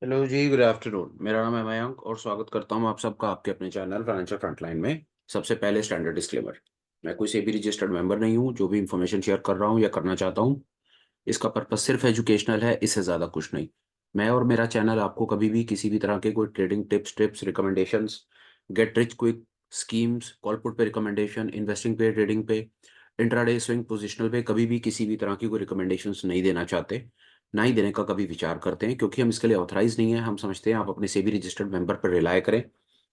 Hello जी, good afternoon. मेरा नाम है मयंक और स्वागत करता हूं आप सबका आपके अपने चैनल फाइनेंशियल फ्रंटलाइन में। सबसे पहले स्टैंडर्ड डिस्क्लेमर। मैं कोई से भी रजिस्टर्ड मेंबर नहीं हूं। जो भी इंफॉर्मेशन शेयर कर रहा हूं या करना चाहता हूं, इसका पर्पस सिर्फ एजुकेशनल है, इससे ज़्यादा कुछ नहीं। मैं और मेरा चैनल आपको कभी भी किसी भी तरह के कोई trading tips recommendations, get rich quick schemes, call put पे रिकमेंडेशन, इन्वेस्टिंग पे, ट्रेडिंग पे, इंट्राडे स्विंग पोजिशनल पे कभी भी किसी भी तरह की कोई रिकमेंडेशंस नहीं देना चाहते, ना ही देने का कभी विचार करते हैं, क्योंकि हम इसके लिए ऑथराइज नहीं है। हम समझते हैं आप अपने सेबी रजिस्टर्ड मेंबर पर रिलाय करें।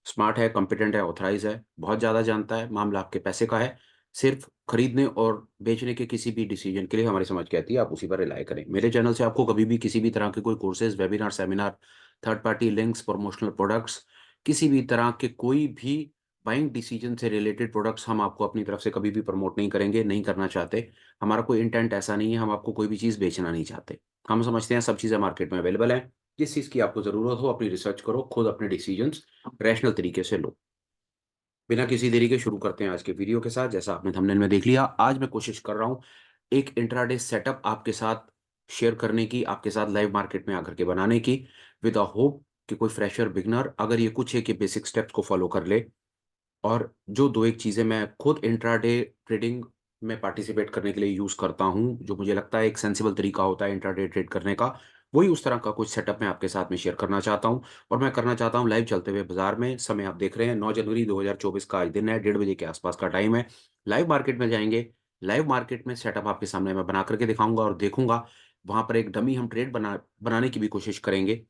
स्मार्ट है, कॉम्पिटेंट है, ऑथराइज है, बहुत ज़्यादा जानता है, मामला आपके पैसे का है। सिर्फ खरीदने और बेचने के किसी भी डिसीजन के लिए हमारी समझ कहती है आप उसी पर रिलाय करें। मेरे चैनल से आपको कभी भी किसी भी तरह के कोई courses, webinar, seminar, third party links, promotional products, किसी भी तरह के कोई भी बाइंग डिसीजन से रिलेटेड प्रोडक्ट्स हम आपको अपनी तरफ से कभी भी प्रमोट नहीं करेंगे, नहीं करना चाहते। हमारा कोई इंटेंट ऐसा नहीं है, हम आपको कोई भी चीज़ बेचना नहीं चाहते। हम समझते हैं सब चीज़ें मार्केट में अवेलेबल हैं। जिस चीज़ की आपको ज़रूरत हो अपनी रिसर्च करो, खुद अपने डिसीजंस रैशनल तरीके से लो। बिना किसी देरी के शुरू करते हैं आज के वीडियो के साथ। जैसा आपने थंबनेल में देख लिया, आज मैं कोशिश कर रहा हूँ एक इंट्राडे सेटअप आपके साथ शेयर करने की, आपके साथ लाइव मार्केट में आकर के बनाने की, विद अ होप कि कोई फ्रेशर बिगनर अगर ये कुछ एक बेसिक स्टेप्स को फॉलो कर ले, और जो 2-1 चीज़ें मैं खुद इंट्राडे ट्रेडिंग में पार्टिसिपेट करने के लिए यूज़ करता हूँ, जो मुझे लगता है एक सेंसिबल तरीका होता है इंट्राडे ट्रेड करने का, वही उस तरह का कुछ सेटअप मैं आपके साथ में शेयर करना चाहता हूँ। और मैं करना चाहता हूँ लाइव चलते हुए बाज़ार में। समय आप देख रहे हैं 9 जनवरी 2024 का आज दिन है, 1:30 बजे के आसपास का टाइम है। लाइव मार्केट में जाएँगे, लाइव मार्केट में सेटअप आपके सामने मैं बना कर के दिखाऊँगा और देखूँगा, वहाँ पर एक डमी हम ट्रेड बनाने की भी कोशिश करेंगे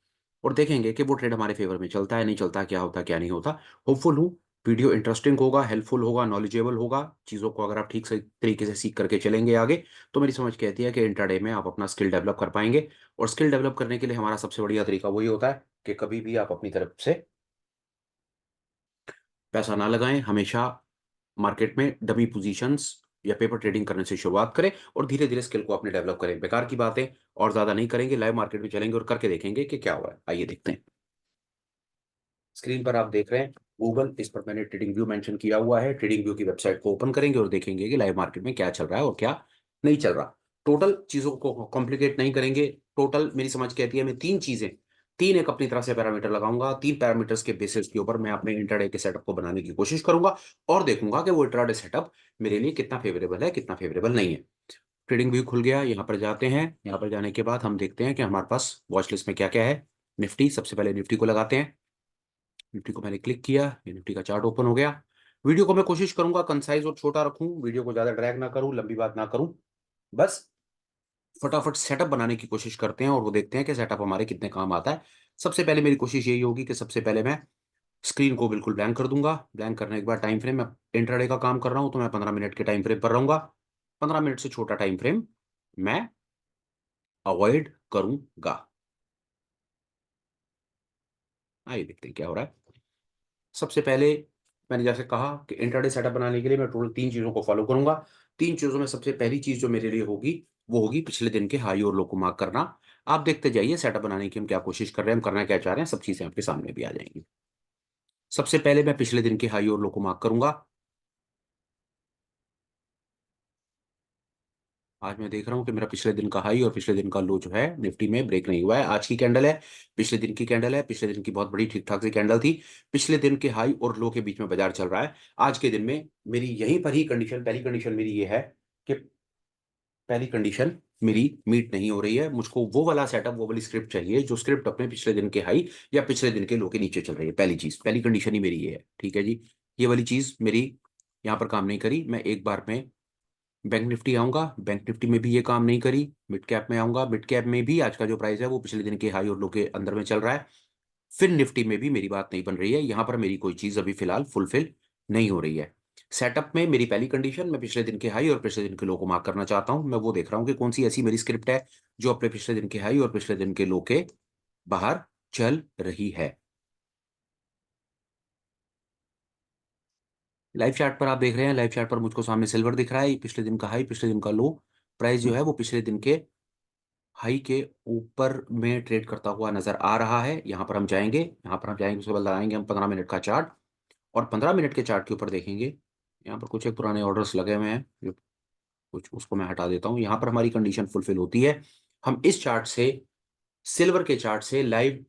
और देखेंगे कि वो ट्रेड हमारे फ़ेवर में चलता है, नहीं चलता, क्या होता है, क्या नहीं होता। होपफुल हूँ वीडियो इंटरेस्टिंग होगा, हेल्पफुल होगा, नॉलेजेबल होगा। चीज़ों को अगर आप ठीक से तरीके से सीख करके चलेंगे आगे, तो मेरी समझ कहती है कि इंट्राडे में आप अपना स्किल डेवलप कर पाएँगे। और स्किल डेवलप करने के लिए हमारा सबसे बढ़िया तरीका वही होता है कि कभी भी आप अपनी तरफ से पैसा ना लगाएँ, हमेशा मार्केट में डमी पोज़ीशंस या पेपर ट्रेडिंग करने से शुरुआत करें और धीरे-धीरे स्किल को अपने डेवलप करें। बेकार की बातें और ज़्यादा नहीं करेंगे, लाइव मार्केट में चलेंगे और करके देखेंगे कि क्या हो रहा है। आइए देखते हैं। स्क्रीन पर आप देख रहे हैं गूगल, इस पर मैंने ट्रेडिंग व्यू मेंशन किया हुआ है। ट्रेडिंग व्यू की वेबसाइट को ओपन करेंगे और देखेंगे कि लाइव मार्केट में क्या चल रहा है और क्या नहीं चल रहा। टोटल चीज़ों को कॉम्प्लिकेट नहीं करेंगे। टोटल मेरी समझ कहती है मैं 3 चीज़ें, 3 एक अपनी तरफ से पैरामीटर लगाऊँगा। 3 पैरामीटर्स के बेसिस के ऊपर मैं अपने इंट्राडे के सेटअप को बनाने की कोशिश करूँगा और देखूँगा कि वो इंट्राडे सेटअप मेरे लिए कितना फेवरेबल है, कितना फेवरेबल नहीं है। ट्रेडिंग व्यू खुल गया, यहाँ पर जाते हैं। यहाँ पर जाने के बाद हम देखते हैं कि हमारे पास वॉच लिस्ट में क्या-क्या है। निफ्टी, सबसे पहले निफ्टी को लगाते हैं। निफ्टी को मैंने क्लिक किया, ये निफ्टी का चार्ट ओपन हो गया। वीडियो को मैं कोशिश करूँगा कंसाइज़ और छोटा रखूँ, वीडियो को ज़्यादा ड्रैग ना करूँ, लंबी बात ना करूँ। बस फटाफट सेटअप बनाने की कोशिश करते हैं और वो देखते हैं कि सेटअप हमारे कितने काम आता है। सबसे पहले मेरी कोशिश यही होगी कि सबसे पहले मैं स्क्रीन को बिल्कुल ब्लैंक कर दूँगा। ब्लैंक करने के बाद टाइम फ्रेम, मैं इंट्राडे का काम कर रहा हूँ, तो मैं 15 मिनट के टाइम फ्रेम पर रहूँगा। 15 मिनट से छोटा टाइम फ्रेम मैं अवॉइड करूँगा। आइए देखते हैं क्या हो रहा है। सबसे पहले मैंने जैसे कहा कि इंट्राडे सेटअप बनाने के लिए मैं टोटल 3 चीज़ों को फ़ॉलो करूँगा। 3 चीज़ों में सबसे पहली चीज़ जो मेरे लिए होगी, वो होगी पिछले दिन के हाई और लो को मार्क करना। आप देखते जाइए सेटअप बनाने की हम क्या कोशिश कर रहे हैं, हम करना क्या चाह रहे हैं, सब चीज़ें आपके सामने भी आ जाएँगी। सबसे पहले मैं पिछले दिन के हाई और लो को मार्क करूँगा। आज मैं देख रहा हूँ कि मेरा पिछले दिन का हाई और पिछले दिन का लो जो है निफ्टी में ब्रेक नहीं हुआ है। आज की कैंडल है, पिछले दिन की कैंडल है, पिछले दिन की बहुत बड़ी ठीक-ठाक सी कैंडल थी। पिछले दिन के हाई और लो के बीच में बाज़ार चल रहा है। आज के दिन में मेरी यहीं पर ही कंडीशन, पहली कंडीशन मेरी ये है कि पहली कंडीशन मेरी मीट नहीं हो रही है। मुझको वो वाला सेटअप, वो वाली स्क्रिप्ट चाहिए जो स्क्रिप्ट अपने पिछले दिन के हाई या पिछले दिन के लो के नीचे चल रही है। पहली चीज़, पहली कंडीशन ही मेरी ये है। ठीक है जी? ये वाली चीज़ मेरी यहाँ पर काम नहीं करी। मैं एक बार में बैंक निफ्टी आऊँगा, बैंक निफ्टी में भी ये काम नहीं करी। मिड कैप में आऊँगा, मिड कैप में भी आज का जो प्राइस है वो पिछले दिन के हाई और लो के अंदर में चल रहा है। फिर निफ्टी में भी मेरी बात नहीं बन रही है। यहाँ पर मेरी कोई चीज़ अभी फ़िलहाल फुलफ़िल नहीं हो रही है। सेटअप में मेरी पहली कंडीशन, मैं पिछले दिन के हाई और पिछले दिन के लो को मार्क करना चाहता हूँ। मैं वो देख रहा हूँ कि कौन-सी ऐसी मेरी स्क्रिप्ट है जो अपने पिछले दिन के हाई और पिछले दिन के लो के बाहर चल रही है। लाइव चार्ट पर आप देख रहे हैं, लाइव चार्ट पर मुझको सामने सिल्वर दिख रहा है। ये पिछले दिन का हाई, पिछले दिन का लो। प्राइस जो है वो पिछले दिन के हाई के ऊपर में ट्रेड करता हुआ नज़र आ रहा है। यहाँ पर हम जाएँगे, उसके बाद लगाएँगे हम 15 मिनट का चार्ट और 15 मिनट के चार्ट के ऊपर देखेंगे, यहाँ पर कुछ एक पुराने ऑर्डर्स लगे हुए हैं, जो कुछ उसको मैं हटा देता हूँ। यहाँ पर हमारी कंडीशन फुलफ़िल होती है। हम इस चार्ट से, सिल्वर के चार्ट से लाइव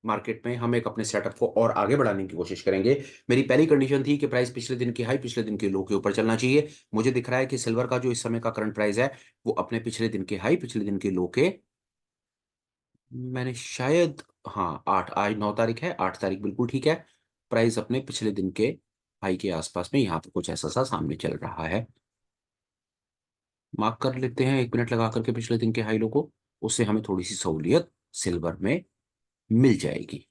मार्केट में हम एक अपने सेटअप को और आगे बढ़ाने की कोशिश करेंगे। मेरी पहली कंडीशन थी कि प्राइस पिछले दिन की हाई पिछले दिन के लो के ऊपर चलना चाहिए। मुझे दिख रहा है कि सिल्वर का जो इस समय का करंट प्राइस है वो अपने पिछले दिन के हाई पिछले दिन के लो के, मैंने शायद, हाँ 8, आज 9 तारीख है, 8 तारीख बिल्कुल ठीक है। प्राइस अपने पिछले दिन के हाई के आसपास में यहाँ पे कुछ ऐसा सा सामने चल रहा है। मार्क कर लेते हैं 1 मिनट लगा करके पिछले दिन के हाई लो को। उससे हमें थोड़ी सी सहूलियत सिल्वर में मिल जाएगी।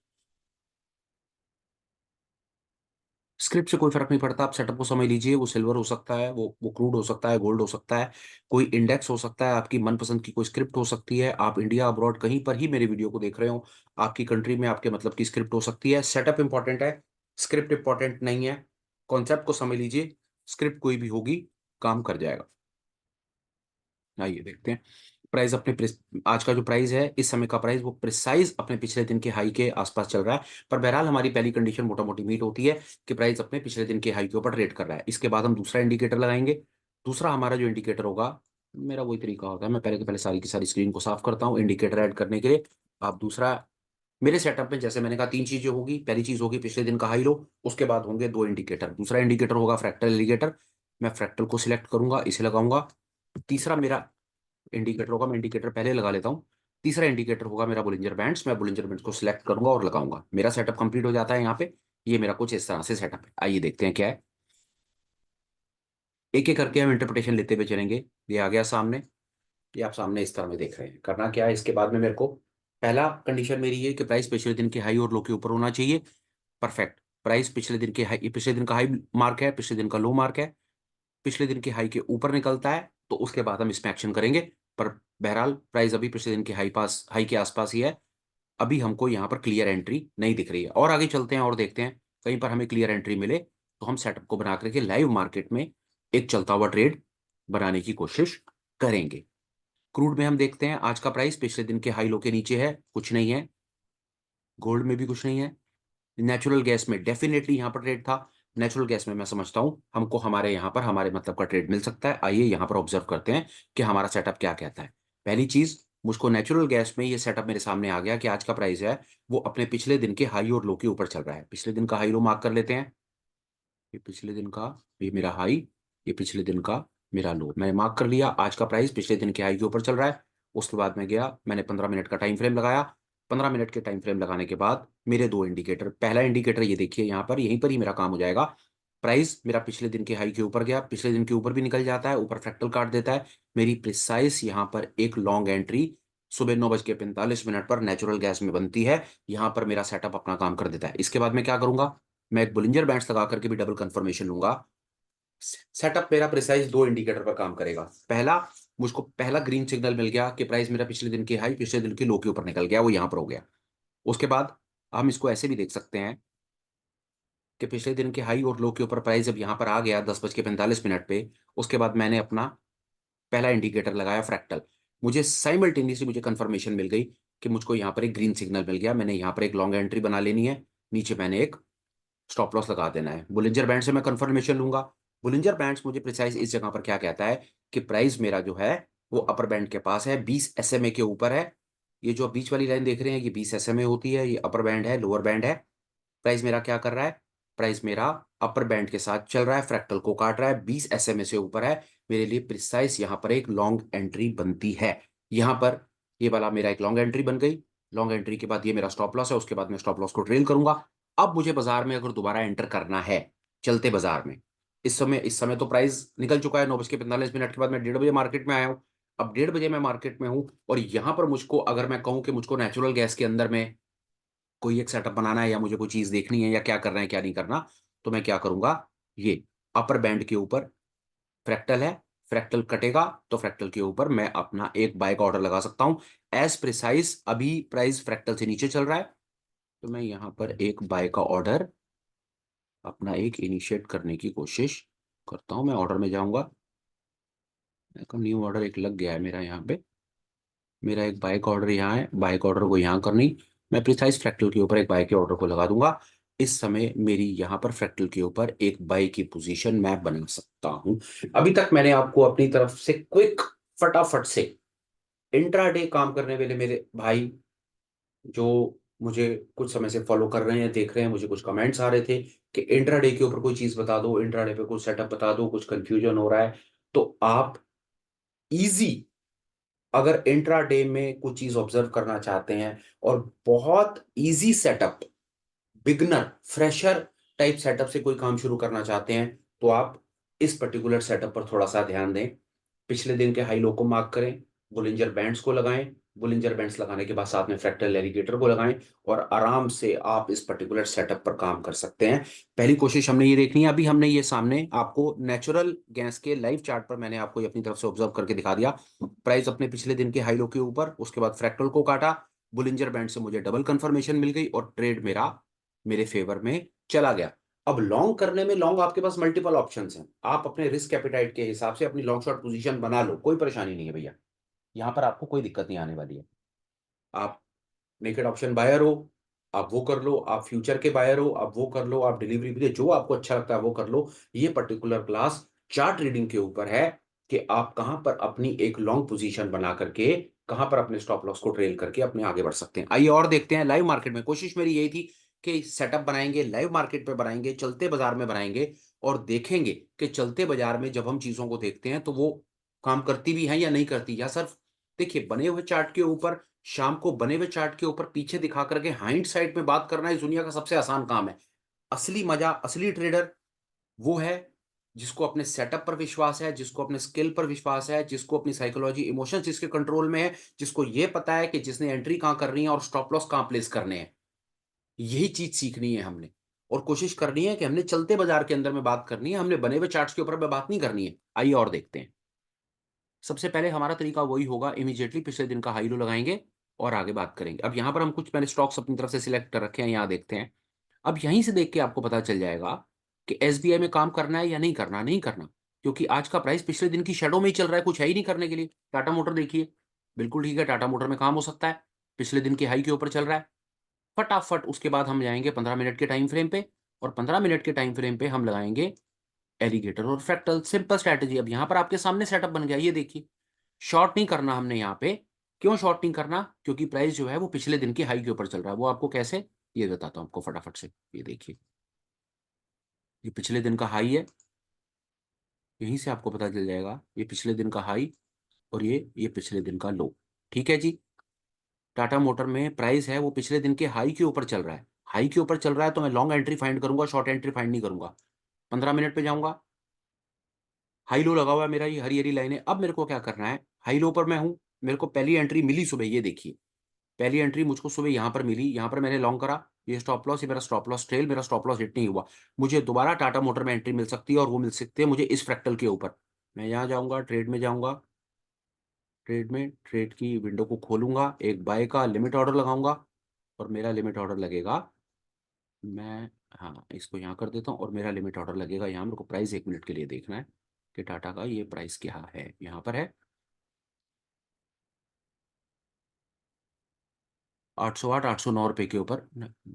स्क्रिप्ट से कोई फर्क नहीं पड़ता, आप सेटअप को समझ लीजिए। वो सिल्वर हो सकता है, वो क्रूड हो सकता है, गोल्ड हो सकता है, कोई इंडेक्स हो सकता है, आपकी मनपसंद की कोई स्क्रिप्ट हो सकती है। आप इंडिया अब्रॉड कहीं पर ही मेरे वीडियो को देख रहे हो, आपकी कंट्री में आपके मतलब की स्क्रिप्ट हो सकती है। सेटअप इंपॉर्टेंट है, स्क्रिप्ट इंपॉर्टेंट नहीं है। कॉन्सेप्ट को समझ लीजिए, स्क्रिप्ट कोई भी होगी काम कर जाएगा। आइए देखते हैं प्राइस अपने आज का जो प्राइस है, इस समय का प्राइस वो प्रिसाइज अपने पिछले दिन के हाई के आसपास चल रहा है। पर बहरहाल हमारी पहली कंडीशन मोटा मोटी मीट होती है कि प्राइस अपने पिछले दिन के हाई के ऊपर ट्रेड कर रहा है। इसके बाद हम दूसरा इंडिकेटर लगाएंगे। दूसरा हमारा जो इंडिकेटर होगा, मेरा वही तरीका होता है, मैं पहले के पहले सारी की सारी स्क्रीन को साफ करता हूँ इंडिकेटर ऐड करने के लिए। आप दूसरा, मेरे सेटअप में जैसे मैंने कहा 3 चीजें होगी। पहली चीज होगी पिछले दिन का हाई लो, उसके बाद होंगे 2 इंडिकेटर। दूसरा इंडिकेटर होगा फ्रैक्टल इंडिकेटर, मैं फ्रैक्टल को सिलेक्ट करूंगा, इसे लगाऊंगा। तीसरा मेरा इंडिकेटर होगा, मैं इंडिकेटर पहले लगा लेता हूँ। तीसरा इंडिकेटर होगा मेरा बुलिंजर बैंड्स, मैं बुलिंजर बैंड्स को सिलेक्ट करूंगा और लगाऊंगा। मेरा सेटअप कंप्लीट हो जाता है यहाँ पे। ये मेरा कुछ इस तरह से सेटअप है। आइए देखते हैं क्या है। एक एक करके हम इंटरप्रिटेशन लेते हुए चलेंगे। ये आ गया सामने, ये आप सामने इस तरह में देख रहे हैं। करना क्या है, इसके बाद में मेरे को पहला कंडीशन मेरी ये कि प्राइस पिछले दिन के हाई और लो के ऊपर होना चाहिए। परफेक्ट। प्राइस पिछले दिन के हाई, पिछले दिन का हाई मार्क है, पिछले दिन का लो मार्क है, पिछले दिन के हाई के ऊपर निकलता है तो उसके बाद हम इसमें एक्शन करेंगे। पर बहरहाल प्राइस अभी पिछले दिन के हाई के आसपास ही है। अभी हमको यहाँ पर क्लियर एंट्री नहीं दिख रही है। और आगे चलते हैं और देखते हैं कहीं पर हमें क्लियर एंट्री मिले तो हम सेटअप को बना करके लाइव मार्केट में एक चलता हुआ ट्रेड बनाने की कोशिश करेंगे। क्रूड में हम देखते हैं आज का प्राइस पिछले दिन के हाई लो के नीचे है, कुछ नहीं है। गोल्ड में भी कुछ नहीं है। नेचुरल गैस में डेफिनेटली यहाँ पर ट्रेड था। नेचुरल गैस में मैं समझता हूँ हमको हमारे यहाँ पर हमारे मतलब का ट्रेड मिल सकता है। आइए यहाँ पर ऑब्जर्व करते हैं कि हमारा सेटअप क्या कहता है। पहली चीज, मुझको नेचुरल गैस में ये सेटअप मेरे सामने आ गया कि आज का प्राइस है वो अपने पिछले दिन के हाई और लो के ऊपर चल रहा है। पिछले दिन का हाई लो मार्क कर लेते हैं। ये पिछले दिन का, ये मेरा हाई, ये पिछले दिन का मेरा लो, मैंने मार्क कर लिया। आज का प्राइस पिछले दिन के हाई के ऊपर चल रहा है। उसके बाद मैं गया, मैंने 15 मिनट का टाइम फ्रेम लगाया। 15 मिनट के टाइम फ्रेम लगाने के बाद मेरे 2 इंडिकेटर, पहला इंडिकेटर ये देखिए यहाँ पर, यहीं पर ही मेरा काम हो जाएगा। प्राइस मेरा पिछले दिन के हाई के ऊपर गया, पिछले दिन के ऊपर भी निकल जाता है, ऊपर फ्रैक्टल काट देता है। मेरी प्रिसाइस यहाँ पर एक लॉन्ग एंट्री सुबह 9:45 पर नेचुरल गैस में बनती है। यहाँ पर मेरा सेटअप अपना काम कर देता है। इसके बाद मैं क्या करूंगा, मैं एक बुलिंजर बैंड्स लगा करके भी डबल कंफर्मेशन लूंगा। सेटअप मेरा प्रिसाइज 2 इंडिकेटर पर काम करेगा। पहला, मुझको पहला ग्रीन सिग्नल मिल गया कि प्राइस मेरा पिछले दिन की हाई पिछले दिन की लो के ऊपर निकल गया, वो यहां पर हो गया। उसके बाद हम इसको ऐसे भी देख सकते हैं कि पिछले दिन के हाई और लो के ऊपर प्राइस जब यहां पर आ गया 10:45 पे, उसके बाद मैंने अपना पहला इंडिकेटर लगाया फ्रैक्टल। मुझे साइमल्टेनियसली मुझे कंफर्मेशन मिल गई कि मुझको यहाँ पर एक ग्रीन सिग्नल मिल गया। मैंने यहाँ पर एक लॉन्ग एंट्री बना लेनी है, नीचे मैंने एक स्टॉप लॉस लगा देना है। बुलिंजर बैंड से मैं कंफर्मेशन लूंगा। बुलिंजर बैंड्स मुझे प्रिसाइज इस जगह पर क्या कहता है कि प्राइस मेरा जो है वो अपर बैंड के पास है, 20 एसएमए के ऊपर है। ये जो बीच वाली लाइन देख रहे हैं ये 20 एसएमए होती है, ये अपर बैंड है, लोअर बैंड है। प्राइस मेरा क्या कर रहा है, प्राइस मेरा अपर बैंड के साथ चल रहा है, फ्रैक्टल को काट रहा है, 20 एसएमए से ऊपर है। मेरे लिए प्रिसाइज यहाँ पर एक लॉन्ग एंट्री बनती है। यहाँ पर ये वाला मेरा एक लॉन्ग एंट्री बन गई। लॉन्ग एंट्री के बाद ये मेरा स्टॉप लॉस है, उसके बाद मैं स्टॉप लॉस को ट्रेल करूंगा। अब मुझे बाजार में अगर दोबारा एंटर करना है, चलते बाजार में, इस समय तो प्राइस निकल चुका है। 9:45 के बाद मैं 1:30 बजे मार्केट में आया हूँ। अब 1:30 बजे मैं मार्केट में हूँ और यहाँ पर मुझको अगर मैं कहूँ कि मुझको नेचुरल गैस के अंदर में कोई एक सेटअप बनाना है या मुझे कोई चीज देखनी है या क्या करना है क्या नहीं करना, तो मैं क्या करूंगा, ये अपर बैंड के ऊपर फ्रैक्टल है, फ्रैक्टल कटेगा तो फ्रैक्टल के ऊपर मैं अपना एक बाय का ऑर्डर लगा सकता हूं। एज प्रिसाइज अभी प्राइस फ्रैक्टल से नीचे चल रहा है तो मैं यहां पर एक बाय का ऑर्डर अपना एक इनिशिएट करने की कोशिश करता हूं। मैं ऑर्डर में जाऊंगा, न्यू ऑर्डर एक लग गया है मेरा यहाँ पे। मेरा एक बाय का ऑर्डर यहाँ है, बाय का ऑर्डर को यहाँ करनी, मैं प्रिसाइज फ्रैक्टल के ऊपर एक बाय के ऑर्डर को लगा दूंगा। इस समय मेरी यहाँ पर फ्रैक्टल के ऊपर एक बाय की पोजीशन मैं बना सकता हूं। अभी तक मैंने आपको अपनी तरफ से क्विक, फटाफट से इंट्राडे काम करने वाले मेरे भाई जो मुझे कुछ समय से फॉलो कर रहे हैं, देख रहे हैं, मुझे कुछ कमेंट्स आ रहे थे कि इंट्राडे के ऊपर कोई चीज बता दो, इंट्राडे पे कुछ सेटअप बता दो, कुछ कंफ्यूजन हो रहा है। तो आप इजी, अगर इंट्राडे में कुछ चीज ऑब्जर्व करना चाहते हैं और बहुत easy setup, beginner fresher type setup से कोई काम शुरू करना चाहते हैं, तो आप इस पर्टिकुलर सेटअप पर थोड़ा सा ध्यान दें। पिछले दिन के हाई लो को मार्क करें, बुलिंजर बैंड्स को लगाएं, बुलिंजर बैंड्स लगाने के बाद साथ में फ्रैक्टल एलिगेटर को लगाएं, और आराम से आप इस पर्टिकुलर सेटअप पर काम कर सकते हैं। पहली कोशिश हमने ये देखनी है। अभी हमने ये सामने आपको नेचुरल गैस के लाइव चार्ट पर मैंने आपको ये अपनी तरफ से ऑब्जर्व करके दिखा दिया। प्राइस अपने पिछले दिन के हाई लो के ऊपर, उसके बाद फ्रैक्टल को काटा, बुलिंजर बैंड से मुझे डबल कंफर्मेशन मिल गई और ट्रेड मेरा मेरे फेवर में चला गया। अब लॉन्ग करने में, लॉन्ग आपके पास मल्टीपल ऑप्शंस हैं, आप अपने रिस्क एपिटाइट के हिसाब से अपनी लॉन्ग शॉर्ट पोजीशन बना लो, कोई परेशानी नहीं है भैया। यहां पर आपको कोई दिक्कत नहीं आने वाली है। आप नेकेड ऑप्शन बायर हो, आप वो कर लो, आप फ्यूचर के बायर हो, आप वो कर लो, आप डिलीवरी भी जो आपको अच्छा लगता है वो कर लो। ये पर्टिकुलर क्लास चार्ट रीडिंग के ऊपर है कि आप कहां पर अपनी एक लॉन्ग पोजीशन बना करके, कहां पर अपने स्टॉप लॉस को ट्रेल करके अपने आगे बढ़ सकते हैं। आइए और देखते हैं लाइव मार्केट में। कोशिश मेरी यही थी कि सेटअप बनाएंगे, लाइव मार्केट पे बनाएंगे, चलते बाजार में बनाएंगे, और देखेंगे कि चलते बाजार में जब हम चीजों को देखते हैं तो वो काम करती भी हैं या नहीं करती। या सिर्फ देखिए, बने हुए चार्ट के ऊपर, शाम को बने हुए चार्ट के ऊपर पीछे दिखा करके हाइंड साइड में बात करना इस दुनिया का सबसे आसान काम है। असली मजा, असली ट्रेडर वो है जिसको अपने सेटअप पर विश्वास है, जिसको अपने स्किल पर विश्वास है, जिसको अपनी साइकोलॉजी, इमोशंस जिसके कंट्रोल में है, जिसको ये पता है कि जिसने एंट्री कहां करनी है और स्टॉप लॉस कहां प्लेस करने हैं। यही चीज सीखनी है हमने, और कोशिश करनी है कि हमने चलते बाजार के अंदर में बात करनी है, हमने बने हुए चार्ट्स के ऊपर में बात नहीं करनी है। आइए और देखते हैं। सबसे पहले हमारा तरीका वही होगा, इमीडिएटली पिछले दिन का हाई लो लगाएंगे और आगे बात करेंगे। अब यहाँ पर हम कुछ मैंने स्टॉक्स अपनी तरफ से सिलेक्ट कर रखे हैं, यहाँ देखते हैं। अब यहीं से देख के आपको पता चल जाएगा कि एसबीआई में काम करना है या नहीं करना, नहीं करना। क्योंकि आज का प्राइस पिछले दिन की शेडो में ही चल रहा है, कुछ है ही नहीं करने के लिए। टाटा मोटर देखिए, बिल्कुल ठीक है, टाटा मोटर में काम हो सकता है, पिछले दिन की हाई के ऊपर चल रहा है। फटाफट उसके बाद हम जाएंगे 15 मिनट के टाइम फ्रेम पे, और 15 मिनट के टाइम फ्रेम पे हम लगाएंगे एलिगेटर और फ्रैक्टल। सिंपल स्ट्रैटेजी अब यहाँ पर आपके सामने सेटअप बन गया, ये देखिए। शॉर्ट नहीं करना हमने यहाँ पे। क्यों शॉर्ट नहीं करना? क्योंकि प्राइस जो है वो पिछले दिन की हाई के ऊपर चल रहा है। वो आपको कैसे, ये बताता हूँ आपको फटाफट से। ये देखिए, ये पिछले दिन का हाई है, यहीं से आपको पता चल जाएगा ये पिछले दिन का हाई, और ये पिछले दिन का लो। ठीक है जी। टाटा मोटर में प्राइस है वो पिछले दिन के हाई के ऊपर चल रहा है। हाई के ऊपर चल रहा है तो मैं लॉन्ग एंट्री फाइंड करूंगा, शॉर्ट एंट्री फाइंड नहीं करूंगा। 15 मिनट पे जाऊंगा, हाई लो लगा हुआ है मेरा, ये हरी हरी लाइन है। अब मेरे को क्या करना है, हाई लो पर मैं हूं, मेरे को पहली एंट्री मिली सुबह, ये देखिए। पहली एंट्री मुझको सुबह यहाँ पर मिली, यहाँ पर मैंने लॉन्ग करा, ये स्टॉप लॉस, ये मेरा स्टॉप लॉस ट्रेल, मेरा स्टॉप लॉस हिट नहीं हुआ। मुझे दोबारा टाटा मोटर में एंट्री मिल सकती है, और वो मिल सकती है मुझे इस फ्रैक्टल के ऊपर। मैं यहाँ जाऊंगा, ट्रेड में जाऊंगा, ट्रेड में, ट्रेड की विंडो को खोलूंगा, एक बाय का लिमिट ऑर्डर लगाऊंगा, और मेरा लिमिट ऑर्डर लगेगा, मैं, हाँ इसको यहाँ कर देता हूँ, और मेरा लिमिट ऑर्डर लगेगा यहाँ। मेरे को प्राइस 1 मिनट के लिए देखना है कि टाटा का ये प्राइस क्या है। यहाँ पर है 808, 809 रुपए के ऊपर।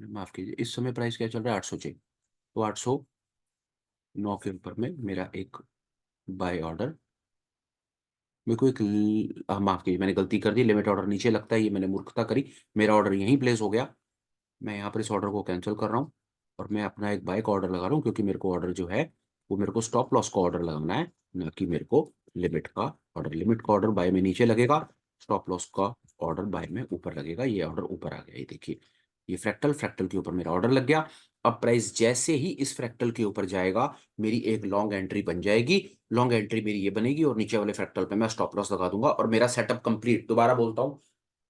माफ कीजिए, इस समय प्राइस क्या चल रहा है, 806। तो 809 के ऊपर में मेरा एक बाय ऑर्डर, मेरे को एक माफ कीजिए, मैंने गलती कर दी, लिमिट ऑर्डर नीचे लगता है, ये मैंने मूर्खता करी। मेरा ऑर्डर यहीं प्लेस हो गया। मैं यहाँ पर इस ऑर्डर को कैंसिल कर रहा हूँ, और मैं अपना एक बाय का ऑर्डर लगा रहा हूँ, क्योंकि मेरे को ऑर्डर जो है वो मेरे को स्टॉप लॉस का ऑर्डर लगाना है, ना कि मेरे को लिमिट का ऑर्डर। लिमिट का ऑर्डर बाय में नीचे लगेगा, स्टॉप लॉस का ऑर्डर बाय में ऊपर लगेगा। ये ऑर्डर ऊपर आ गया, ये देखिए, ये फ्रैक्टल, फ्रैक्टल के ऊपर मेरा ऑर्डर लग गया। अब प्राइस जैसे ही इस फ्रैक्टल के ऊपर जाएगा, मेरी एक लॉन्ग एंट्री बन जाएगी। लॉन्ग एंट्री मेरी ये बनेगी, और नीचे वाले फ्रैक्टल पे मैं स्टॉप लॉस लगा दूंगा, और मेरा सेटअप कंप्लीट। दोबारा बोलता हूँ,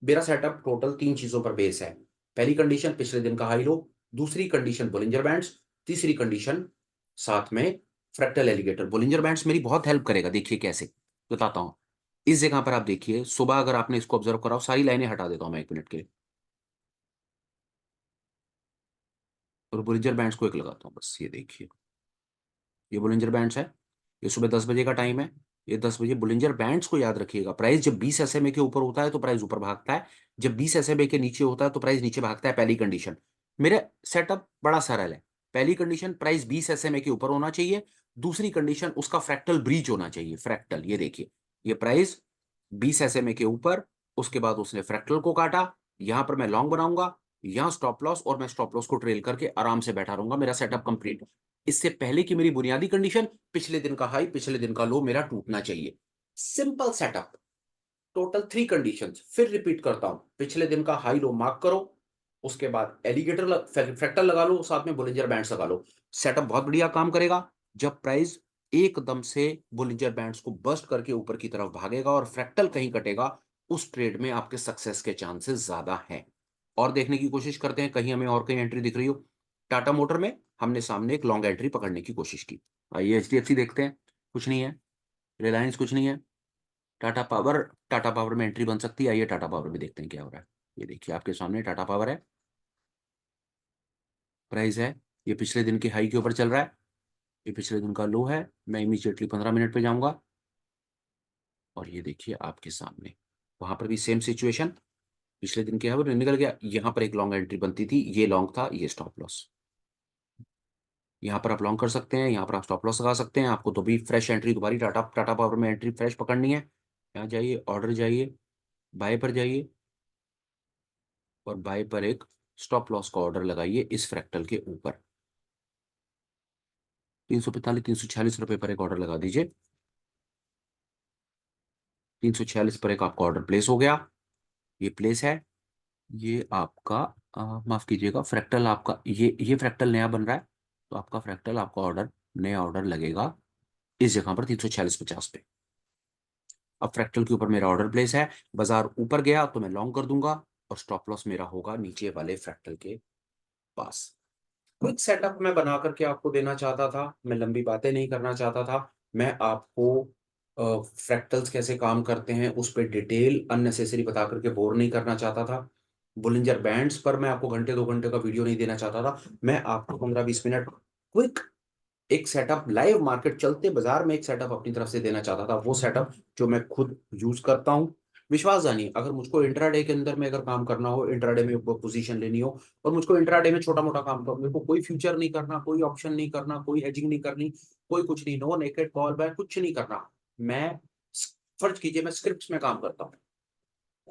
मेरा सेटअप टोटल 3 चीजों पर बेस है। पहली कंडीशन पिछले दिन का हाई लो, दूसरी कंडीशन बोलिंजर बैंड्स, तीसरी कंडीशन साथ में फ्रैक्टल एलिगेटर। बोलिंजर बैंड्स मेरी बहुत हेल्प करेगा, देखिए कैसे, बताता हूं। इस जगह पर आप देखिए, सुबह अगर आपने इसको ऑब्जर्व करा हो, सारी लाइनें हटा देता हूं मैं 1 मिनट के लिए, और बोलिंजर बैंड्स को एक लगाता हूं बस। ये देखिए, ये बोलिंजर बैंड्स है, ये सुबह 10 बजे का टाइम है, ये 10 बजे। बोलिंजर बैंड्स को याद रखिएगा, प्राइस जब 20 SMA के ऊपर होता है तो प्राइस ऊपर भागता है, जब 20 SMA के नीचे होता है तो प्राइस नीचे भागता है। पहली कंडीशन, मेरा सेटअप बड़ा सरल है। पहली कंडीशन, प्राइस 20 SMA के ऊपर होना चाहिए। दूसरी कंडीशन, उसका फ्रैक्टल ब्रीच होना चाहिए। फ्रैक्टल, ये देखिए, ये प्राइस 20 SMA के ऊपर, उसके बाद उसने फ्रैक्टल को काटा, यहां पर मैं लॉन्ग बनाऊंगा, यहाँ स्टॉप लॉस, और मैं स्टॉप लॉस को ट्रेल करके आराम से बैठा रहूंगा। मेरा सेटअप कंप्लीट। इससे पहले कि मेरी बुनियादी कंडीशन, पिछले दिन का हाई पिछले दिन का लो मेरा टूटना चाहिए। Simple setup. टोटल 3 कंडीशंस फिर रिपीट करता हूं। पिछले दिन का हाई लो मार्क करो, उसके बाद एलिगेटर फ्रैक्टल लगा लो, साथ में बोलिंजर बैंड्स लगा लो। सेटअप बहुत बढ़िया काम करेगा। जब प्राइस एकदम से बोलिंजर बैंड्स को बस्ट करके ऊपर की तरफ भागेगा और फ्रैक्टल कहीं कटेगा, उस ट्रेड में आपके सक्सेस के चांसेस ज्यादा हैं। और देखने की कोशिश करते हैं कहीं हमें और कहीं एंट्री दिख रही हो। टाटा मोटर में हमने सामने एक लॉन्ग एंट्री पकड़ने की कोशिश की। आइए एचडीएफसी देखते हैं। कुछ नहीं है। रिलायंस कुछ नहीं है। टाटा पावर, टाटा पावर में एंट्री बन सकती है। आइए टाटा पावर में देखते हैं क्या हो रहा है। ये देखिए आपके सामने टाटा पावर है। प्राइस है, ये पिछले दिन के हाई के ऊपर चल रहा है। ये पिछले दिन का लो है। मैं इमीडिएटली 15 मिनट पे जाऊंगा और ये देखिए आपके सामने वहां पर भी सेम सिचुएशन। पिछले दिन के हाई पर निकल गया। यहाँ पर एक लॉन्ग एंट्री बनती थी, ये लॉन्ग था, ये स्टॉप लॉस। यहाँ पर आप लॉन्ग कर सकते हैं, यहाँ पर आप स्टॉप लॉस लगा सकते हैं। आपको तो भी फ्रेश एंट्री दोबारा टाटा टाटा पावर में एंट्री फ्रेश पकड़नी है। यहाँ जाइए, ऑर्डर जाइए, बाय पर जाइए और बाय पर एक स्टॉप लॉस का ऑर्डर लगाइए इस फ्रैक्टल के ऊपर। 345 346 रुपए पर एक ऑर्डर लगा दीजिए। 346 पर एक आपका ऑर्डर प्लेस हो गया। ये प्लेस है। ये आपका माफ कीजिएगा, फ्रैक्टल आपका ये फ्रैक्टल नया बन रहा है, तो आपका फ्रैक्टल आपका ऑर्डर नया ऑर्डर लगेगा इस जगह पर 346.50 पे। अब फ्रैक्टल के ऊपर मेरा ऑर्डर प्लेस है। बाजार ऊपर गया तो मैं लॉन्ग कर दूंगा और स्टॉप लॉस मेरा होगा नीचे वाले फ्रैक्टल के पास। क्विक सेटअप मैं बना करके आपको देना चाहता था। मैं लंबी बातें नहीं करना चाहता था। मैं आपको फ्रैक्टल्स कैसे काम करते हैं उस पर डिटेल अननेसेसरी बता करके बोर नहीं करना चाहता था। बुलिंजर बैंड्स पर मैं आपको घंटे 2 घंटे का वीडियो नहीं देना चाहता था। मैं आपको 15-20 मिनट क्विक एक सेटअप लाइव मार्केट चलते बाजार में एक सेटअप अपनी तरफ से देना चाहता था। वो सेटअप जो मैं खुद यूज करता हूँ। विश्वास जानिए, अगर मुझको इंट्राडे के अंदर में अगर काम करना हो, इंट्राडे में पोजीशन लेनी हो और मुझको इंट्राडे में छोटा मोटा काम करना, मेरे को कोई फ्यूचर नहीं करना, कोई ऑप्शन नहीं करना, कोई हेजिंग नहीं करनी, कोई कुछ नहीं, नो नेकेड कॉल बैक कुछ नहीं करना। मैं, फर्ज कीजिए मैं स्क्रिप्ट में काम करता हूँ।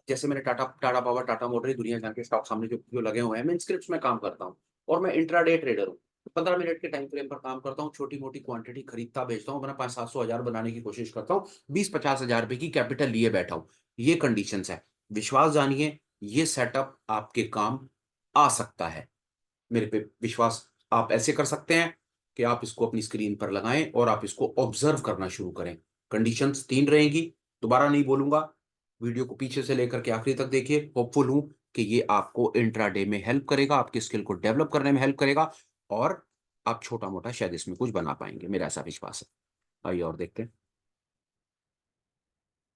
जैसे मैंने टाटा टाटा पावर, टाटा मोटर, दुनिया जान के स्टॉक सामने जो जो लगे हुए हैं, मैं इन स्क्रिप्ट्स में काम करता हूँ। और मैं इंट्राडे ट्रेडर हूँ। 15 मिनट के टाइम फ्रेम पर काम करता हूँ, छोटी मोटी क्वांटिटी खरीदता बेचता हूँ, अपना 500-700 हजार बनाने की कोशिश करता हूँ, 20-50 हजार रुपए की कैपिटल लिए बैठा हूँ। ये कंडीशंस है। विश्वास जानिए, ये सेटअप आपके काम आ सकता है। मेरे पे विश्वास आप ऐसे कर सकते हैं कि आप इसको अपनी स्क्रीन पर लगाएं और आप इसको ऑब्जर्व करना शुरू करें। कंडीशंस 3 रहेंगी। दोबारा नहीं बोलूंगा। वीडियो को पीछे से लेकर के आखिरी तक देखिए। होपफुल हूं कि ये आपको इंट्राडे में हेल्प करेगा, आपकी स्किल को डेवलप करने में हेल्प करेगा और आप छोटा मोटा शायद इसमें कुछ बना पाएंगे। मेरा ऐसा विश्वास है। आइए और देखते हैं।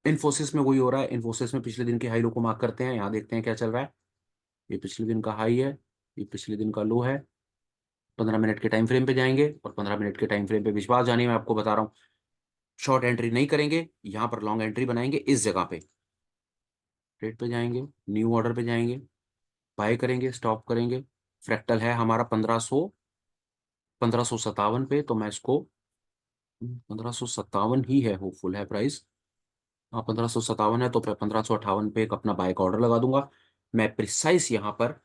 इन्फोसिस में वही हो रहा है। इन्फोसिस में पिछले दिन के हाई लो को मार्क करते हैं। यहाँ देखते हैं क्या चल रहा है। ये पिछले दिन का हाई है, ये पिछले दिन का लो है। 15 मिनट के टाइम फ्रेम पे जाएंगे और 15 मिनट के टाइम फ्रेम पे विश्वास जानिए मैं आपको बता रहा हूँ, शॉर्ट एंट्री नहीं करेंगे, यहाँ पर लॉन्ग एंट्री बनाएंगे इस जगह पे। ट्रेड पे जाएंगे, न्यू ऑर्डर पे जाएंगे, बाय करेंगे, स्टॉप करेंगे। फ्रैक्टल है हमारा 1557 पे, तो मैं इसको 1557 ही है, होपफुल है प्राइस। हाँ 1557 है, तो 1558 पे एक अपना बाय का ऑर्डर लगा दूंगा। मैं प्रिसाइस यहाँ पर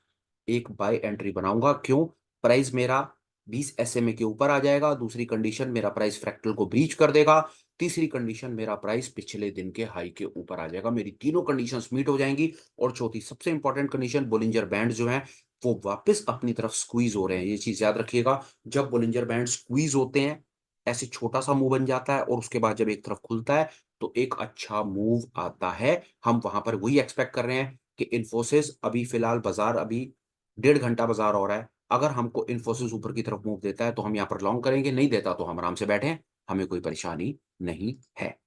एक बाय एंट्री बनाऊंगा। क्यों? प्राइस मेरा 20 SMA के ऊपर आ जाएगा। दूसरी कंडीशन, मेरा प्राइस फ्रैक्टल को ब्रीच कर देगा। तीसरी कंडीशन, मेरा प्राइस पिछले दिन के हाई के ऊपर आ जाएगा। मेरी तीनों कंडीशंस मीट हो जाएंगी। और चौथी सबसे इंपॉर्टेंट कंडीशन, बोलिंजर बैंड जो है वो वापस अपनी तरफ स्क्वीज हो रहे हैं। ये चीज याद रखिएगा। जब बोलिंजर बैंड स्क्वीज होते हैं, ऐसे छोटा सा मुंह बन जाता है और उसके बाद जब एक तरफ खुलता है तो एक अच्छा मूव आता है। हम वहां पर वही एक्सपेक्ट कर रहे हैं कि इन्फोसिस अभी फिलहाल बाजार अभी 1.5 घंटा बाजार हो रहा है। अगर हमको इन्फोसिस ऊपर की तरफ मूव देता है तो हम यहाँ पर लॉन्ग करेंगे, नहीं देता तो हम आराम से बैठे हैं। हमें कोई परेशानी नहीं है।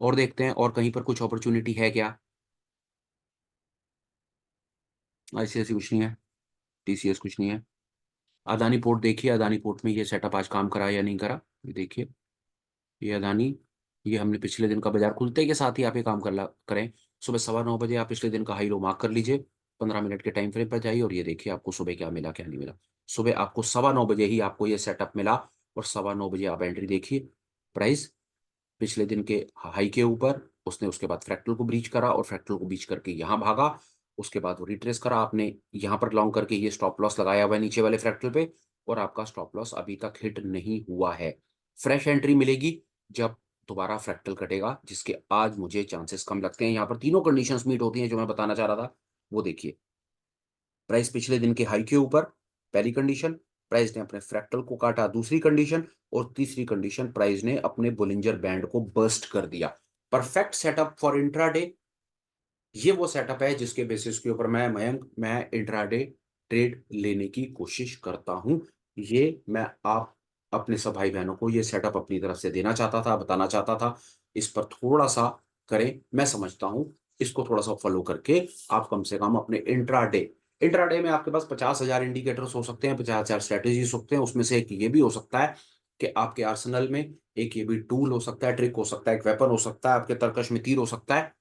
और देखते हैं और कहीं पर कुछ अपॉर्चुनिटी है क्या। ICICI कुछ नहीं है। TCS कुछ नहीं है। अदानी पोर्ट देखिए, अदानी पोर्ट में ये सेटअप आज काम करा या नहीं करा, ये देखिए। ये अदानी, ये हमने पिछले दिन का बाजार खुलते के साथ ही आप ये काम करें। सुबह 9:15 बजे आप पिछले दिन का हाई लो मार्क कर लीजिए। 15 मिनट के टाइम फ्रेम पर जाइए और ये देखिए आपको सुबह क्या मिला क्या नहीं मिला। सुबह आपको 9:15 बजे ही आपको ये सेटअप मिला और 9:15 बजे आप एंट्री देखिए। प्राइस पिछले दिन के हाई के ऊपर, उसने उसके बाद फ्रैक्टल को ब्रीच करा और फ्रैक्टल को ब्रीच करके यहाँ भागा। उसके बाद वो रिट्रेस करा, आपने यहाँ पर लॉन्ग करके ये स्टॉप लॉस लगाया हुआ है नीचे वाले फ्रैक्टल पे और आपका स्टॉप लॉस अभी तक हिट नहीं हुआ है। फ्रेश एंट्री मिलेगी जब दोबारा फ्रैक्टल कटेगा, जिसके आज मुझे चांसेस कम लगते हैं। यहाँ पर तीनों कंडीशंस मीट होती हैं जो मैं बताना चाह रहा था, वो देखिए। प्राइस पिछले दिन के हाई के ऊपर, पहली कंडीशन। प्राइस ने अपने फ्रैक्टल को काटा, दूसरी कंडीशन। और तीसरी कंडीशन, प्राइस ने अपने बोलिंजर बैंड को बर्स्ट कर दिया। Perfect setup for intraday. ये वो सेटअप है जिसके बेसिस के ऊपर मैं मयंक मैं इंट्राडे ट्रेड लेने की कोशिश करता हूं। ये मैं आप अपने सब भाई बहनों को ये सेटअप अपनी तरफ से देना चाहता था, बताना चाहता था। इस पर थोड़ा सा करें, मैं समझता हूं इसको थोड़ा सा फॉलो करके आप कम से कम अपने इंट्राडे इंट्राडे में आपके पास 50,000 इंडिकेटर्स हो सकते हैं, 50,000 स्ट्रेटेजीज हो सकते हैं। उसमें से एक ये भी हो सकता है कि आपके आर्सेनल में एक ये भी टूल हो सकता है, ट्रिक हो सकता है, एक वेपन हो सकता है, आपके तरकश में तीर हो सकता है।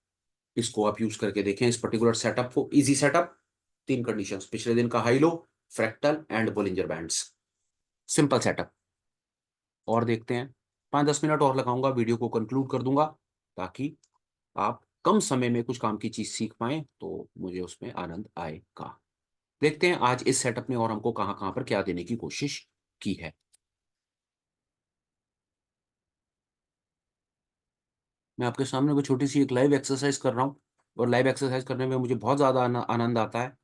इसको आप यूज करके देखें, इस पर्टिकुलर सेटअप को। इजी सेटअप, तीन कंडीशंस, पिछले दिन का high low, fractal and Bollinger bands. Simple setup. और देखते हैं, 5-10 मिनट और लगाऊंगा, वीडियो को कंक्लूड कर दूंगा, ताकि आप कम समय में कुछ काम की चीज सीख पाए, तो मुझे उसमें आनंद आएगा। देखते हैं आज इस सेटअप ने और हमको कहां कहां पर क्या देने की कोशिश की है। मैं आपके सामने वो छोटी सी एक लाइव एक्सरसाइज कर रहा हूँ, और लाइव एक्सरसाइज करने में मुझे बहुत ज्यादा आनंद आता है,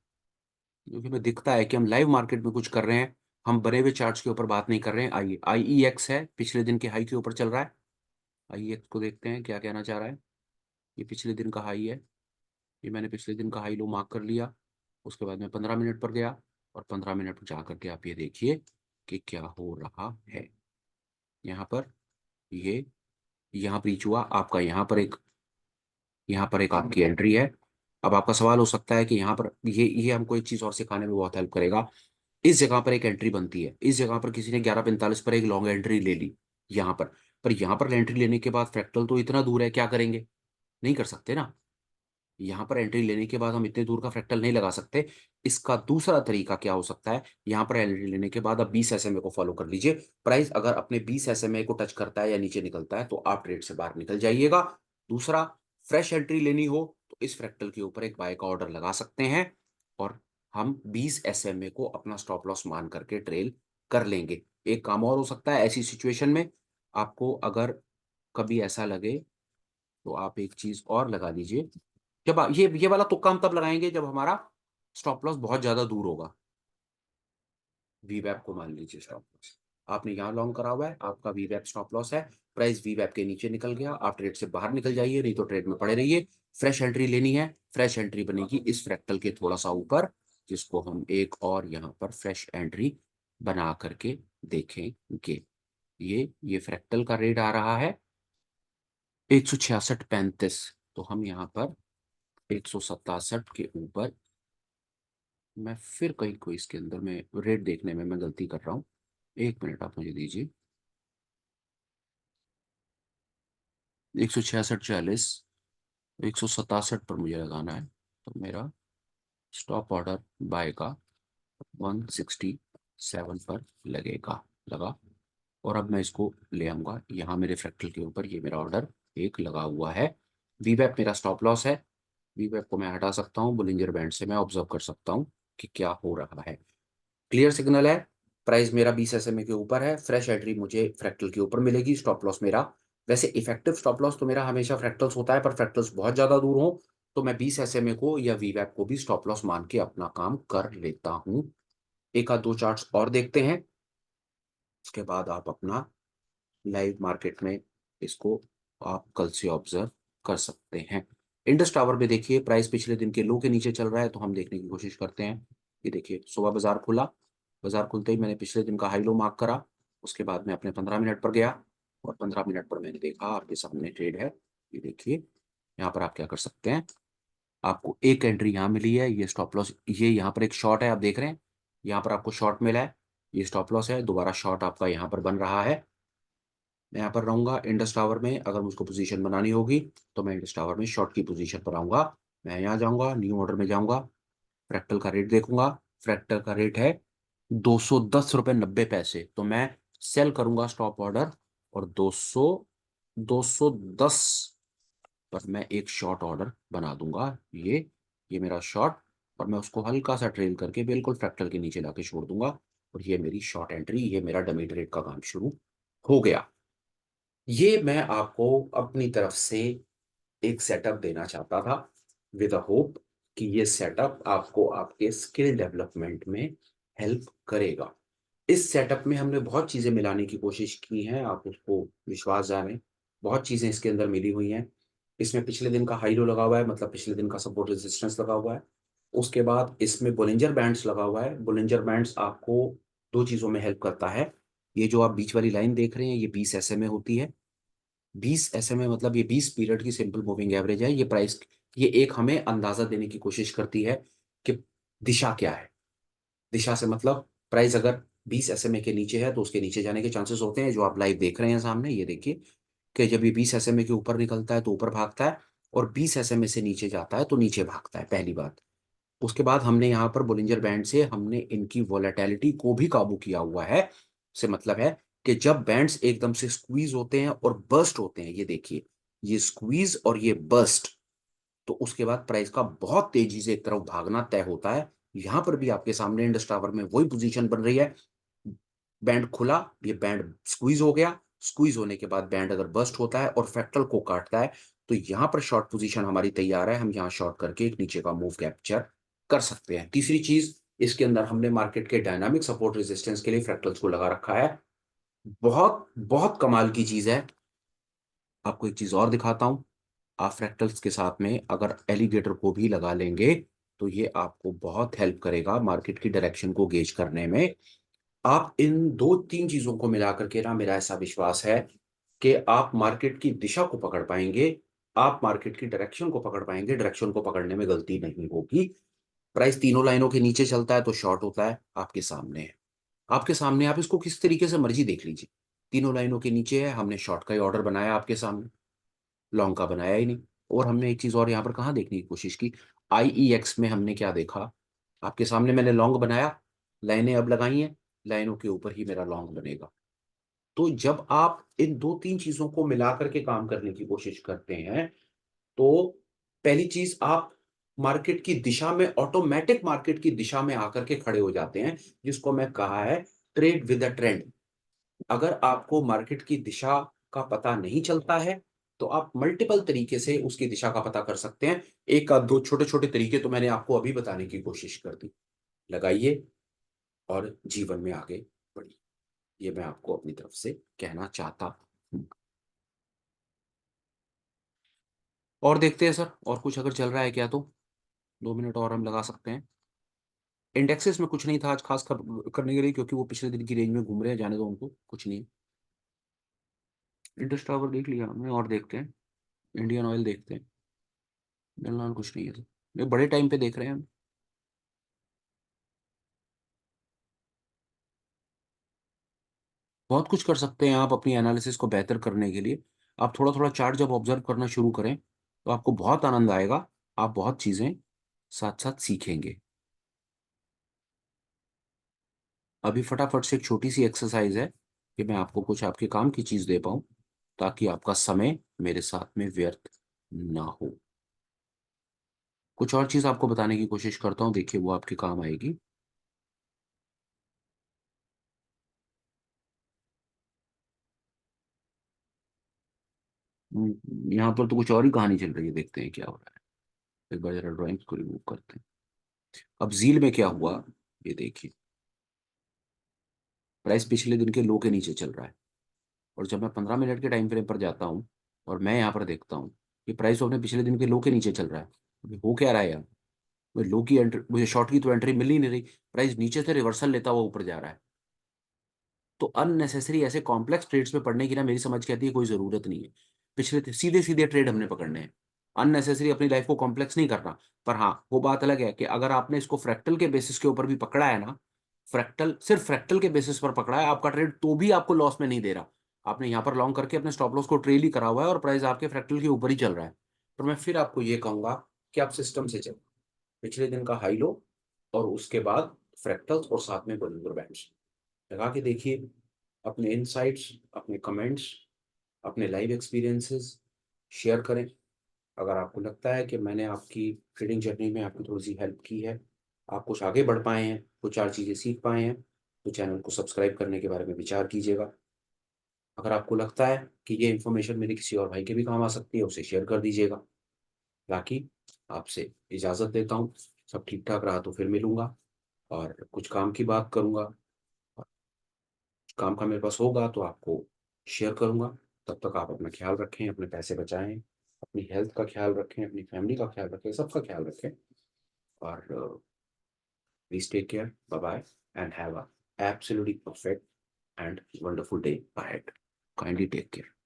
क्योंकि हमें दिखता है कि हम लाइव मार्केट में कुछ कर रहे हैं। हम बने हुए चार्ट्स के ऊपर बात नहीं कर रहे हैं। आइए, आईईएक्स है, पिछले दिन के हाई के ऊपर चल रहा है। आईईएक्स को देखते हैं क्या कहना चाह रहा है। ये पिछले दिन का हाई है। ये मैंने पिछले दिन का हाई लो मार्क कर लिया। उसके बाद मैं 15 मिनट पर गया, और 15 मिनट जा करके आप ये देखिए कि क्या हो रहा है। यहाँ पर ये यहाँ ब्रीच हुआ आपका, यहाँ पर एक आपकी एंट्री है। अब आपका सवाल हो सकता है कि यहाँ पर ये हमको एक चीज और सिखाने में बहुत हेल्प करेगा। इस जगह पर एक एंट्री बनती है, इस जगह पर किसी ने 11:45 पर एक लॉन्ग एंट्री ले ली यहाँ पर यहाँ पर एंट्री लेने के बाद फ्रैक्टल तो इतना दूर है, क्या करेंगे? नहीं कर सकते ना। यहाँ पर एंट्री लेने के बाद हम इतने दूर का फ्रैक्टल नहीं लगा सकते। इसका दूसरा तरीका क्या हो सकता है? यहाँ पर एंट्री लेने के बाद आप 20 SMA को फॉलो कर लीजिए। प्राइस अगर अपने 20 SMA को टच करता है या नीचे निकलता है, तो आप ट्रेड से बाहर निकल जाइएगा। दूसरा, फ्रेश एंट्री लेनी हो तो इस फ्रैक्टल के ऊपर एक बाय का ऑर्डर लगा सकते हैं, और हम 20 SMA को अपना स्टॉप लॉस मान करके ट्रेल कर लेंगे। एक काम और हो सकता है ऐसी सिचुएशन में, आपको अगर कभी ऐसा लगे, तो आप एक चीज और लगा लीजिए। जब ये वाला तुक्का हम तब लगाएंगे जब हमारा स्टॉप लॉस बहुत ज्यादा दूर होगा। वीवैप को मान लीजिए स्टॉप लॉस, आपने यहाँ लॉन्ग करा हुआ है, आपका वीवैप स्टॉप लॉस है। प्राइस वीवैप के नीचे निकल गया, आप ट्रेड से बाहर निकल जाइए, नहीं तो ट्रेड में पड़े रहिए। फ्रेश एंट्री लेनी है, फ्रेश एंट्री बनेगी इस फ्रैक्टल के थोड़ा सा ऊपर, जिसको हम एक और यहाँ पर फ्रेश एंट्री बना करके देखेंगे। ये फ्रैक्टल का रेट आ रहा है 166.35। तो हम यहाँ पर 167 के ऊपर, मैं फिर कहीं कोई इसके अंदर में रेट देखने में मैं गलती कर रहा हूँ। 1 मिनट आप मुझे दीजिए। 166.40, 167 पर मुझे लगाना है, तो मेरा स्टॉप ऑर्डर बाय का 167 पर लगेगा, लगा। और अब मैं इसको ले आऊंगा यहाँ मेरे फ्रैक्टल के ऊपर, ये मेरा ऑर्डर एक लगा हुआ है। वीवैप मेरा स्टॉप लॉस है। वीवैप को मैं हटा सकता हूँ, बुलिंजर बैंड से मैं ऑब्जर्व कर सकता हूँ कि क्या हो रहा है। क्लियर सिग्नल है। प्राइस मेरा 20 SMA के ऊपर है, फ्रेश एंट्री मुझे फ्रैक्टल के ऊपर मिलेगी। स्टॉप लॉस मेरा, वैसे इफेक्टिव स्टॉप लॉस तो मेरा हमेशा फ्रैक्टल्स होता है, पर फ्रैक्टल्स बहुत ज्यादा दूर हो तो मैं 20 SMA को या वीवैप को भी स्टॉप लॉस मान के अपना काम कर लेता हूं। एक आध दो चार्ट्स और देखते हैं, उसके बाद आप अपना लाइव मार्केट में इसको आप कल से ऑब्जर्व कर सकते हैं। इंडस टावर में देखिए, प्राइस पिछले दिन के लो के नीचे चल रहा है, तो हम देखने की कोशिश करते हैं। ये देखिए, सुबह बाजार खुला, बाजार खुलते ही मैंने पिछले दिन का हाई लो मार्क करा। उसके बाद मैं अपने 15 मिनट पर गया, और 15 मिनट पर मैंने देखा आपके सामने ट्रेड है। ये देखिए, यहाँ पर आप क्या कर सकते हैं, आपको एक एंट्री यहाँ मिली है, ये स्टॉप लॉस, ये यहाँ पर एक शॉर्ट है, आप देख रहे हैं यहाँ पर आपको शॉर्ट मिला है, ये स्टॉप लॉस है। दोबारा शॉर्ट आपका यहाँ पर बन रहा है। मैं यहाँ पर रहूंगा इंडस टावर में, अगर मुझको पोजीशन बनानी होगी तो मैं इंडस टावर में शॉर्ट की पोजीशन पर आऊंगा। मैं यहाँ जाऊंगा, न्यू ऑर्डर में जाऊंगा, फ्रैक्टल का रेट देखूंगा। फ्रैक्टल का रेट है 210 रुपये 90 पैसे, तो मैं सेल करूंगा स्टॉप ऑर्डर, और 210 पर मैं एक शॉर्ट ऑर्डर बना दूंगा। ये ये मेरा शॉर्ट, और मैं उसको हल्का सा ट्रेल करके बिल्कुल फ्रैक्टल के नीचे लाके छोड़ दूंगा, और ये मेरी शॉर्ट एंट्री, ये मेरा डमी ट्रेड का काम शुरू हो गया। ये मैं आपको अपनी तरफ से एक सेटअप देना चाहता था, विद अ होप कि ये सेटअप आपको आपके स्किल डेवलपमेंट में हेल्प करेगा। इस सेटअप में हमने बहुत चीजें मिलाने की कोशिश की हैं, आप उसको विश्वास जाने, बहुत चीजें इसके अंदर मिली हुई हैं। इसमें पिछले दिन का हाई लो लगा हुआ है, मतलब पिछले दिन का सपोर्ट रेजिस्टेंस लगा हुआ है। उसके बाद इसमें बोलिंजर बैंड्स लगा हुआ है। बोलिंजर बैंड्स आपको दो चीजों में हेल्प करता है। ये जो आप बीच वाली लाइन देख रहे हैं, ये 20 SMA होती है। 20 SMA मतलब ये 20 पीरियड की सिंपल मूविंग एवरेज है। ये प्राइस, ये एक हमें अंदाजा देने की कोशिश करती है कि दिशा क्या है। दिशा से मतलब प्राइस अगर 20 SMA के नीचे है तो उसके नीचे जाने के चांसेस होते हैं, जो आप लाइव देख रहे हैं सामने। ये देखिए कि जब ये 20 SMA के ऊपर निकलता है तो ऊपर भागता है, और 20 SMA से नीचे जाता है तो नीचे भागता है, पहली बात। उसके बाद हमने यहाँ पर बोलिंजर बैंड से हमने इनकी वोलेटिलिटी को भी काबू किया हुआ है। से मतलब है कि जब बैंड्स एकदम से स्क्वीज होते हैं और बर्स्ट होते हैं, ये देखिए, ये स्क्वीज और ये बर्स्ट, तो उसके बाद प्राइस का बहुत तेजी से एक तरफ भागना तय होता है। यहां पर भी आपके सामने इंडस टावर में वही पोजीशन बन रही है। बैंड खुला, ये बैंड स्क्वीज हो गया। स्क्वीज होने के बाद बैंड अगर बर्स्ट होता है और फ्रैक्टल को काटता है, तो यहां पर शॉर्ट पोजीशन हमारी तैयार है। हम यहां शॉर्ट करके एक नीचे का मूव कैप्चर कर सकते हैं। तीसरी चीज, इसके अंदर हमने मार्केट के डायनामिक सपोर्ट रेजिस्टेंस के लिए फ्रैक्टल्स को लगा रखा है। बहुत बहुत कमाल की चीज है। आपको एक चीज और दिखाता हूं। आप फ्रैक्टल्स के साथ में अगर एलिगेटर को भी लगा लेंगे, तो ये आपको बहुत हेल्प करेगा मार्केट की डायरेक्शन को गेज करने में। आप इन दो तीन चीजों को मिला करके ना, मेरा ऐसा विश्वास है कि आप मार्केट की दिशा को पकड़ पाएंगे। आप मार्केट की डायरेक्शन को पकड़ पाएंगे। डायरेक्शन को पकड़ने में गलती नहीं होगी। प्राइस तीनों लाइनों के नीचे चलता है तो शॉर्ट होता है, आपके सामने है। आपके सामने, आप इसको किस तरीके से मर्जी देख लीजिए। तीनों लाइनों के नीचे है, हमने शॉर्ट का ही ऑर्डर बनाया आपके सामने, लॉन्ग का बनाया ही नहीं। और हमने एक चीज और यहाँ पर कहाँ देखने की कोशिश की, IEX में हमने क्या देखा, आपके सामने मैंने लॉन्ग बनाया, लाइनें अब लगाई हैं, लाइनों के ऊपर ही मेरा लॉन्ग बनेगा। तो जब आप इन दो तीन चीजों को मिला करके काम करने की कोशिश करते हैं, तो पहली चीज, आप मार्केट की दिशा में, ऑटोमेटिक मार्केट की दिशा में आकर के खड़े हो जाते हैं, जिसको मैं कहा है ट्रेड विद अ ट्रेंड। अगर आपको मार्केट की दिशा का पता नहीं चलता है, तो आप मल्टीपल तरीके से उसकी दिशा का पता कर सकते हैं। एक आध दो छोटे छोटे तरीके तो मैंने आपको अभी बताने की कोशिश कर दी। लगाइए और जीवन में आगे बढ़िए। ये मैं आपको अपनी तरफ से कहना चाहता हूं। और देखते हैं सर, और कुछ अगर चल रहा है क्या, तो 2 मिनट और हम लगा सकते हैं। इंडेक्सेस में कुछ नहीं था आज खास करने के लिए, क्योंकि वो पिछले दिन की रेंज में घूम रहे हैं, जाने दो उनको, कुछ नहीं। इंडस टावर देख लिया हमने, और देखते हैं इंडियन ऑयल देखते हैं। फिलहाल कुछ नहीं है सर, ये बड़े टाइम पे देख रहे हैं हम। बहुत कुछ कर सकते हैं आप अपनी एनालिसिस को बेहतर करने के लिए। आप थोड़ा थोड़ा चार्ट जब ऑब्जर्व करना शुरू करें, तो आपको बहुत आनंद आएगा। आप बहुत चीजें साथ साथ सीखेंगे। अभी फटाफट से एक छोटी सी एक्सरसाइज है कि मैं आपको कुछ आपके काम की चीज दे पाऊं, ताकि आपका समय मेरे साथ में व्यर्थ ना हो। कुछ और चीज आपको बताने की कोशिश करता हूँ, देखिए वो आपके काम आएगी। यहाँ पर तो कुछ और ही कहानी चल रही है, देखते हैं क्या हो रहा है। एक बार जरा ड्राइंग्स को रिमूव करते हैं। अब जील में क्या हुआ, ये देखिए, प्राइस पिछले दिन के लो के नीचे चल रहा है। और जब मैं 15 मिनट के टाइम फ्रेम पर जाता हूँ और मैं यहाँ पर देखता हूँ कि प्राइस अपने पिछले दिन के लो के नीचे चल रहा है, अभी हो क्या रहा है यार। मुझे लो की एंट्री, मुझे शॉर्ट की तो एंट्री मिल ही नहीं रही। प्राइस नीचे से रिवर्सल लेता हुआ ऊपर जा रहा है। तो अननेसेसरी ऐसे कॉम्प्लेक्स ट्रेड्स में पढ़ने की ना, मेरी समझ कहती है कोई जरूरत नहीं है। पिछले सीधे सीधे ट्रेड हमने पकड़ने हैं। अननेसेसरी अपनी लाइफ को कॉम्प्लेक्स नहीं करना। पर हाँ, वो बात अलग है कि अगर आपने इसको फ्रैक्टल के बेसिस के ऊपर भी पकड़ा है ना, फ्रैक्टल, सिर्फ फ्रैक्टल के बेसिस पर पकड़ा है आपका ट्रेड, तो भी आपको लॉस में नहीं दे रहा। आपने यहाँ पर लॉन्ग करके अपने स्टॉप लॉस को ट्रेल ही करा हुआ है, और प्राइस आपके फ्रैक्टल के ऊपर ही चल रहा है। पर मैं फिर आपको ये कहूंगा कि आप सिस्टम से चलो। पिछले दिन का हाई लो, और उसके बाद फ्रैक्टल्स, और साथ में बॉलिंजर बैंड्स लगा के देखिए। अपने इनसाइट्स, अपने कमेंट्स, अपने लाइव एक्सपीरियंसेस शेयर करें। अगर आपको लगता है कि मैंने आपकी ट्रेडिंग जर्नी में आपकी थोड़ी-सी हेल्प की है, आप कुछ आगे बढ़ पाए हैं, कुछ 4 चीज़ें सीख पाए हैं, तो चैनल को सब्सक्राइब करने के बारे में विचार कीजिएगा। अगर आपको लगता है कि ये इन्फॉर्मेशन मेरे किसी और भाई के भी काम आ सकती है, उसे शेयर कर दीजिएगा। बाकी आपसे इजाज़त लेता हूँ। सब ठीक-ठाक रहा तो फिर मिलूँगा और कुछ काम की बात करूँगा। और काम का मेरे पास होगा तो आपको शेयर करूँगा। तब तक आप अपना ख़्याल रखें, अपने पैसे बचाएँ, अपनी हेल्थ का ख़्याल रखें, अपनी फैमिली का ख़्याल रखें, सबका ख़्याल रखें और please take care, bye bye and have a absolutely perfect and wonderful day ahead. Kindly take care.